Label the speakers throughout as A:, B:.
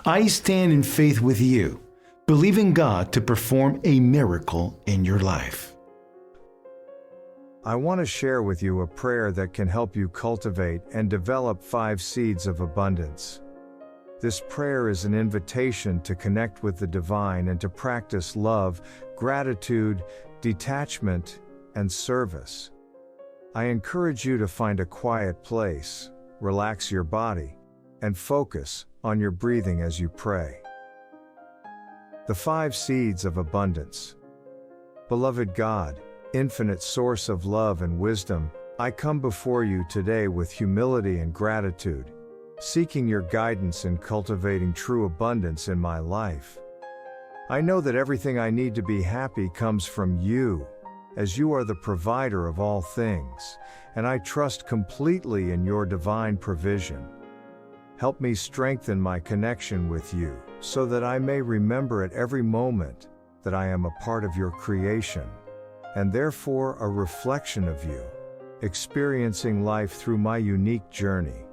A: I stand in faith with you, believing God to perform a miracle in your life.
B: I want to share with you a prayer that can help you cultivate and develop 5 seeds of abundance. This prayer is an invitation to connect with the divine and to practice love, gratitude, detachment, and service. I encourage you to find a quiet place, relax your body, and focus on your breathing as you pray. The 5 seeds of abundance. Beloved God, infinite source of love and wisdom, I come before you today with humility and gratitude, seeking your guidance in cultivating true abundance in my life. I know that everything I need to be happy comes from you, as you are the provider of all things, and I trust completely in your divine provision. Help me strengthen my connection with you, so that I may remember at every moment that I am a part of your creation, and therefore a reflection of you, experiencing life through my unique journey.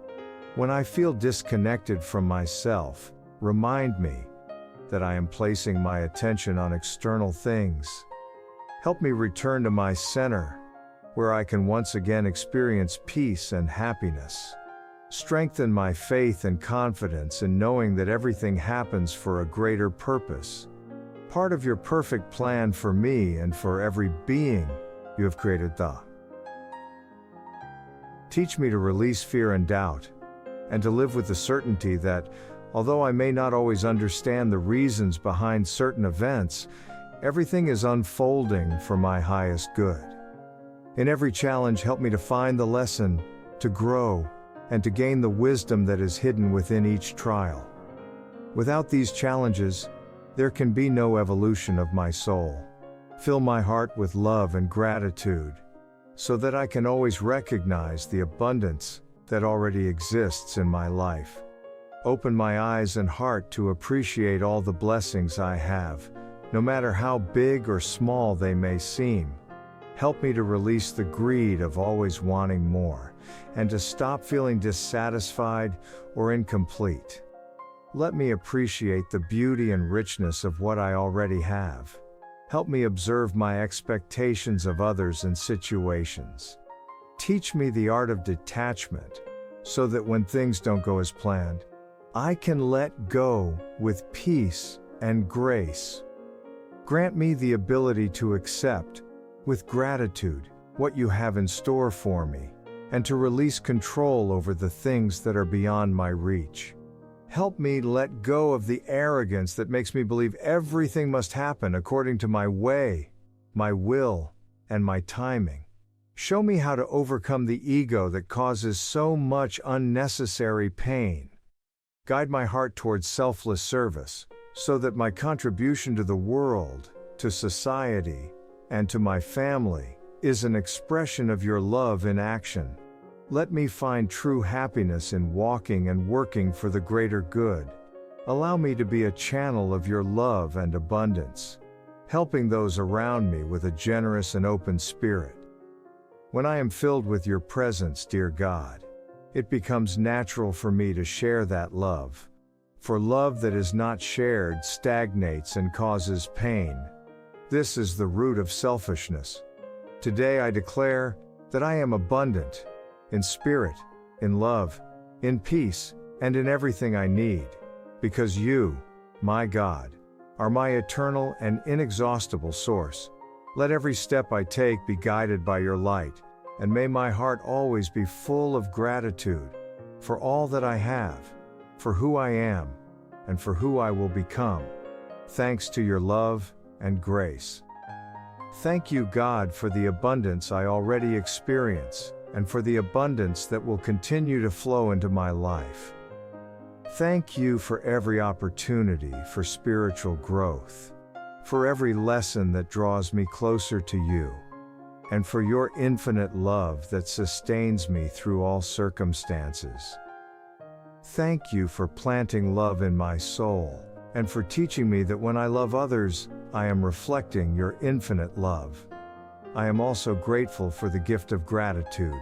B: When I feel disconnected from myself, remind me that I am placing my attention on external things. Help me return to my center, where I can once again experience peace and happiness. Strengthen my faith and confidence in knowing that everything happens for a greater purpose, part of your perfect plan for me and for every being you have created. Teach me to release fear and doubt, and to live with the certainty that, although I may not always understand the reasons behind certain events, everything is unfolding for my highest good. In every challenge, help me to find the lesson, to grow, and to gain the wisdom that is hidden within each trial. Without these challenges, there can be no evolution of my soul. Fill my heart with love and gratitude, so that I can always recognize the abundance that already exists in my life. Open my eyes and heart to appreciate all the blessings I have, no matter how big or small they may seem. Help me to release the greed of always wanting more, and to stop feeling dissatisfied or incomplete. Let me appreciate the beauty and richness of what I already have. Help me observe my expectations of others and situations. Teach me the art of detachment, so that when things don't go as planned, I can let go with peace and grace. Grant me the ability to accept, with gratitude, what you have in store for me, and to release control over the things that are beyond my reach. Help me let go of the arrogance that makes me believe everything must happen according to my way, my will, and my timing. Show me how to overcome the ego that causes so much unnecessary pain. Guide my heart towards selfless service, so that my contribution to the world, to society, and to my family is an expression of your love in action. Let me find true happiness in walking and working for the greater good. Allow me to be a channel of your love and abundance, helping those around me with a generous and open spirit. When I am filled with your presence, dear God, it becomes natural for me to share that love. For love that is not shared stagnates and causes pain. This is the root of selfishness. Today I declare that I am abundant, in spirit, in love, in peace, and in everything I need, because you, my God, are my eternal and inexhaustible source. Let every step I take be guided by your light, and may my heart always be full of gratitude for all that I have, for who I am, and for who I will become, thanks to your love and grace. Thank you, God, for the abundance I already experience, and for the abundance that will continue to flow into my life. Thank you for every opportunity for spiritual growth, for every lesson that draws me closer to you, and for your infinite love that sustains me through all circumstances. Thank you for planting love in my soul, and for teaching me that when I love others, I am reflecting your infinite love. I am also grateful for the gift of gratitude,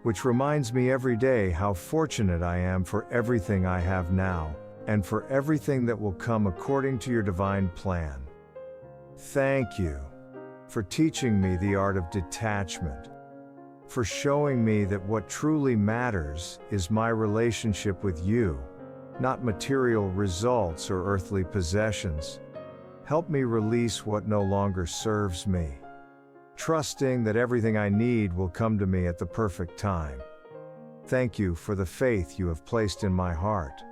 B: which reminds me every day how fortunate I am for everything I have now, and for everything that will come according to your divine plan. Thank you for teaching me the art of detachment, for showing me that what truly matters is my relationship with you, not material results or earthly possessions. Help me release what no longer serves me, trusting that everything I need will come to me at the perfect time. Thank you for the faith you have placed in my heart,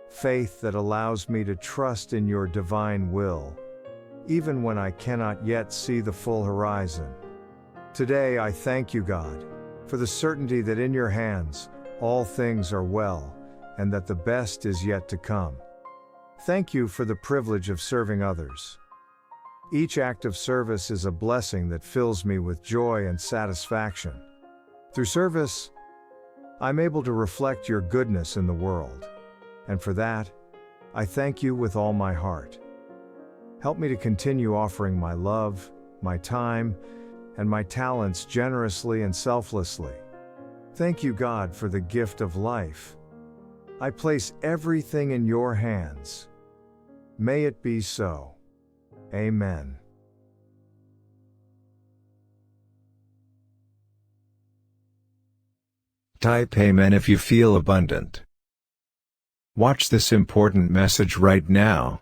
B: faith that allows me to trust in your divine will, even when I cannot yet see the full horizon. Today I thank you, God, for the certainty that in your hands all things are well, and that the best is yet to come. Thank you for the privilege of serving others. Each act of service is a blessing that fills me with joy and satisfaction. Through service, I'm able to reflect your goodness in the world, and for that, I thank you with all my heart. Help me to continue offering my love, my time, and my talents generously and selflessly. Thank you, God, for the gift of life. I place everything in your hands. May it be so. Amen.
C: Type Amen if you feel abundant. Watch this important message right now.